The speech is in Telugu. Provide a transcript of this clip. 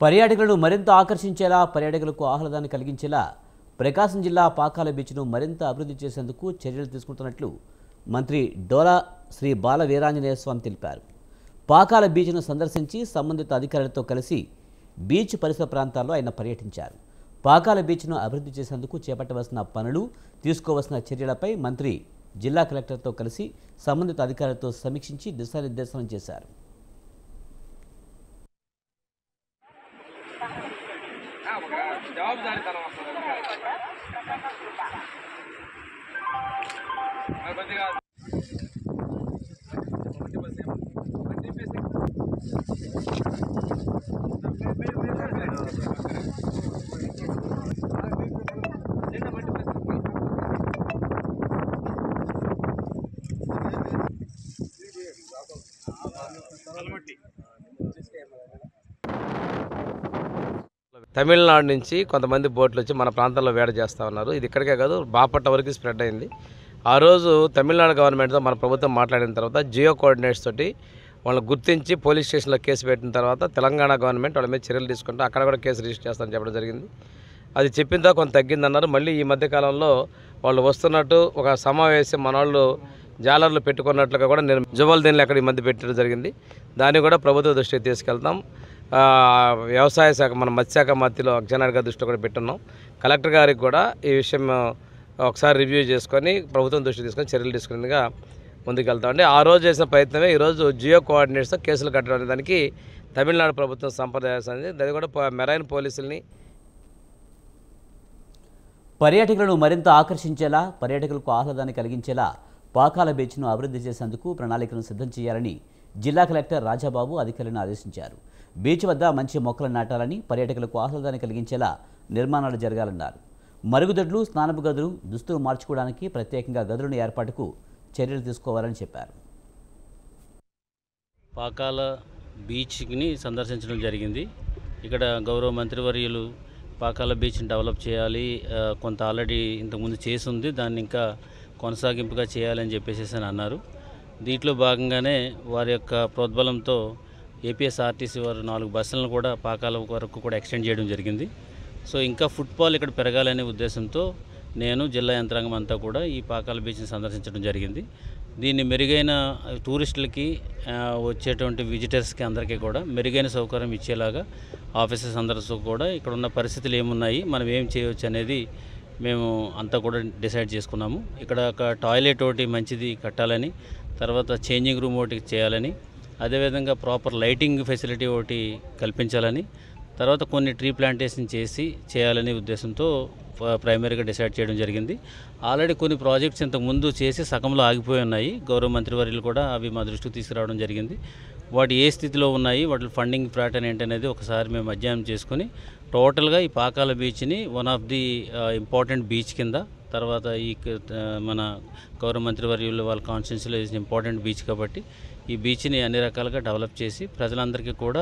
పర్యాటకులను మరింత ఆకర్షించేలా, పర్యాటకులకు ఆహ్లాదాన్ని కలిగించేలా ప్రకాశం జిల్లా పాకాల బీచ్ను మరింత అభివృద్ధి చేసేందుకు చర్యలు తీసుకుంటున్నట్లు మంత్రి డోలా శ్రీ బాల వీరాంజనేయ స్వామి తెలిపారు. పాకాల బీచ్ను సందర్శించి సంబంధిత అధికారులతో కలిసి బీచ్ పరిసర ప్రాంతాల్లో ఆయన పర్యటించారు. పాకాల బీచ్ను అభివృద్ధి చేసేందుకు చేపట్టవలసిన పనులు, తీసుకోవాల్సిన చర్యలపై మంత్రి జిల్లా కలెక్టర్తో కలిసి సంబంధిత అధికారులతో సమీక్షించి దిశానిర్దేశనం చేశారు. తమిళనాడు నుంచి కొంతమంది బోట్లు వచ్చి మన ప్రాంతంలో వేట చేస్తూ ఉన్నారు. ఇది ఇక్కడికే కాదు, బాపట్ల వరకు స్ప్రెడ్ అయింది. ఆ రోజు తమిళనాడు గవర్నమెంట్తో మన ప్రభుత్వం మాట్లాడిన తర్వాత జియో కోఆర్డినేట్స్ తోటి వాళ్ళని గుర్తించి పోలీస్ స్టేషన్లో కేసు పెట్టిన తర్వాత తెలంగాణ గవర్నమెంట్ వాళ్ళ మీద చర్యలు తీసుకుంటే అక్కడ కూడా కేసు రిజిస్టర్ చేస్తామని చెప్పడం జరిగింది. అది చెప్పిన తర్వాత కొంత తగ్గిందన్నారు. మళ్ళీ ఈ మధ్యకాలంలో వాళ్ళు వస్తున్నట్టు ఒక సమావేశం మన వాళ్ళు జాలర్లు పెట్టుకున్నట్లుగా కూడా నేను జువల్దీన్లు అక్కడ ఈ మధ్య పెట్టడం జరిగింది. దాన్ని కూడా ప్రభుత్వ దృష్టికి తీసుకెళ్తాం. వ్యవసాయ శాఖ, మన మత్స్యశాఖ మంత్రిలో అక్షనాయుడు గారి దృష్టిలో కూడా పెట్టున్నాం. కలెక్టర్ గారికి కూడా ఈ విషయం ఒకసారి రివ్యూ చేసుకొని ప్రభుత్వం దృష్టికి తీసుకొని చర్యలు తీసుకునేందుగా ముందుకెళ్తామండి. ఆ రోజు చేసిన ప్రయత్నమే ఈరోజు జియో కోఆర్డినేట్స్తో కేసులు కట్టడం. దానికి తమిళనాడు ప్రభుత్వం సంప్రదించింది. అది కూడా మెరైన్ పోలీసుల్ని. పర్యాటకులను మరింత ఆకర్షించేలా, పర్యాటకులకు ఆహ్లాదాన్ని కలిగించేలా పాకాల బీచ్ను అభివృద్ధి చేసేందుకు ప్రణాళికను సిద్ధం చేయాలని జిల్లా కలెక్టర్ రాజాబాబు అధికారులను ఆదేశించారు. బీచ్ వద్ద మంచి మొక్కలు నాటాలని, పర్యాటకులకు ఆహ్లాదాన్ని కలిగించేలా నిర్మాణాలు జరగాలన్నారు. మరుగుదొడ్లు, స్నానపు గదులు, దుస్తులు మార్చుకోవడానికి ప్రత్యేకంగా గదులను ఏర్పాటుకు చర్యలు తీసుకోవాలని చెప్పారు. పాకాల బీచ్ని సందర్శించడం జరిగింది. ఇక్కడ గౌరవ మంత్రివర్యులు పాకాల బీచ్ని డెవలప్ చేయాలి, కొంత ఆల్రెడీ ఇంతకుముందు చేసి ఉంది, దాన్ని ఇంకా కొనసాగింపుగా చేయాలని చెప్పేసి అని అన్నారు. దీంట్లో భాగంగానే వారి యొక్క ప్రోద్బలంతో ఏపీఎస్ఆర్టీసీ వారు 4 బస్సులను కూడా పాకాల వరకు కూడా ఎక్స్టెండ్ చేయడం జరిగింది. సో ఇంకా ఫుట్ఫాల్ ఇక్కడ పెరగాలనే ఉద్దేశంతో నేను జిల్లా యంత్రాంగం అంతా కూడా ఈ పాకాల బీచ్ని సందర్శించడం జరిగింది. దీన్ని మెరుగైన టూరిస్టులకి, వచ్చేటువంటి విజిటర్స్కి అందరికీ కూడా మెరుగైన సౌకర్యం ఇచ్చేలాగా ఆఫీసర్స్ అందరితో కూడా ఇక్కడ ఉన్న పరిస్థితులు ఏమున్నాయి, మనం ఏం చేయవచ్చు అనేది మేము అంతా కూడా డిసైడ్ చేసుకున్నాము. ఇక్కడ ఒక టాయిలెట్ ఒకటి మంచిది కట్టాలని, తర్వాత చేంజింగ్ రూమ్ ఒకటి చేయాలని, అదేవిధంగా ప్రాపర్ లైటింగ్ ఫెసిలిటీ ఒకటి కల్పించాలని, తర్వాత కొన్ని ట్రీ ప్లాంటేషన్ చేయాలనే ఉద్దేశంతో ప్రైమరీగా డిసైడ్ చేయడం జరిగింది. ఆల్రెడీ కొన్ని ప్రాజెక్ట్స్ ఇంతకుముందు చేసి సగంలో ఆగిపోయి ఉన్నాయి. గౌరవ మంత్రివర్యులు కూడా అవి మా దృష్టికి తీసుకురావడం జరిగింది. వాటి ఏ స్థితిలో ఉన్నాయి, వాటి ఫండింగ్ ప్యాటర్న్ ఏంటనేది ఒకసారి మేము అధ్యయనం చేసుకుని టోటల్గా ఈ పాకాల బీచ్ని one of the important beach కింద, తర్వాత ఈ మన గౌరవ మంత్రివర్యులు వాళ్ళ కాన్స్టిట్యున్సీలో ఇంపార్టెంట్ బీచ్ కాబట్టి ఈ బీచ్ని అన్ని రకాలుగా డెవలప్ చేసి ప్రజలందరికీ కూడా